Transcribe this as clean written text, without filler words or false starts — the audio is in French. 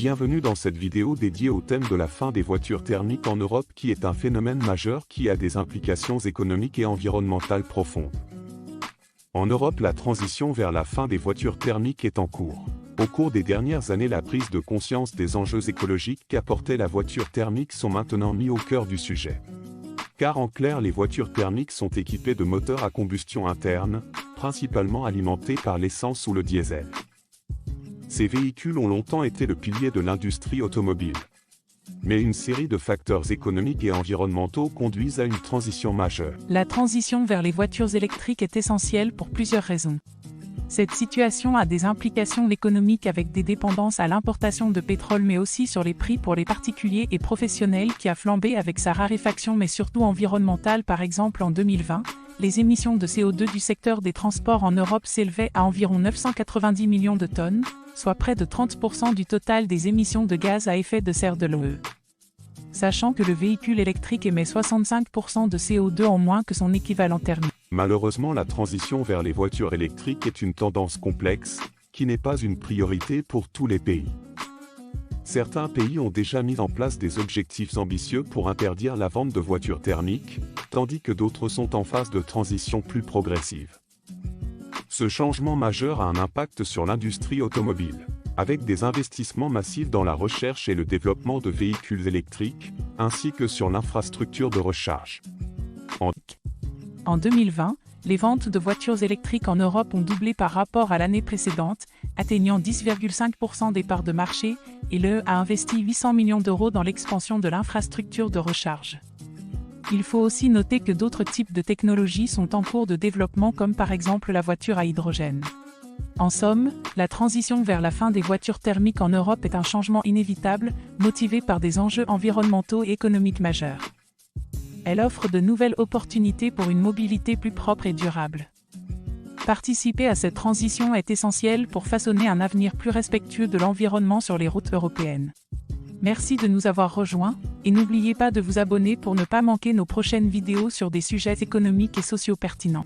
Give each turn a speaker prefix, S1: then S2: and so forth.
S1: Bienvenue dans cette vidéo dédiée au thème de la fin des voitures thermiques en Europe qui est un phénomène majeur qui a des implications économiques et environnementales profondes. En Europe, la transition vers la fin des voitures thermiques est en cours. Au cours des dernières années, la prise de conscience des enjeux écologiques qu'apportait la voiture thermique sont maintenant mis au cœur du sujet. Car en clair, les voitures thermiques sont équipées de moteurs à combustion interne, principalement alimentés par l'essence ou le diesel. Ces véhicules ont longtemps été le pilier de l'industrie automobile. Mais une série de facteurs économiques et environnementaux conduisent à une transition majeure.
S2: La transition vers les voitures électriques est essentielle pour plusieurs raisons. Cette situation a des implications économiques avec des dépendances à l'importation de pétrole mais aussi sur les prix pour les particuliers et professionnels qui a flambé avec sa raréfaction mais surtout environnementale. Par exemple en 2020, les émissions de CO2 du secteur des transports en Europe s'élevaient à environ 990 millions de tonnes, soit près de 30% du total des émissions de gaz à effet de serre de l'UE. Sachant que le véhicule électrique émet 65% de CO2 en moins que son équivalent thermique.
S1: Malheureusement, la transition vers les voitures électriques est une tendance complexe, qui n'est pas une priorité pour tous les pays. Certains pays ont déjà mis en place des objectifs ambitieux pour interdire la vente de voitures thermiques, tandis que d'autres sont en phase de transition plus progressive. Ce changement majeur a un impact sur l'industrie automobile, avec des investissements massifs dans la recherche et le développement de véhicules électriques, ainsi que sur l'infrastructure de recharge.
S2: En 2020, les ventes de voitures électriques en Europe ont doublé par rapport à l'année précédente, atteignant 10,5% des parts de marché, et l'UE a investi 800 millions d'euros dans l'expansion de l'infrastructure de recharge. Il faut aussi noter que d'autres types de technologies sont en cours de développement comme par exemple la voiture à hydrogène. En somme, la transition vers la fin des voitures thermiques en Europe est un changement inévitable, motivé par des enjeux environnementaux et économiques majeurs. Elle offre de nouvelles opportunités pour une mobilité plus propre et durable. Participer à cette transition est essentiel pour façonner un avenir plus respectueux de l'environnement sur les routes européennes. Merci de nous avoir rejoints, et n'oubliez pas de vous abonner pour ne pas manquer nos prochaines vidéos sur des sujets économiques et sociaux pertinents.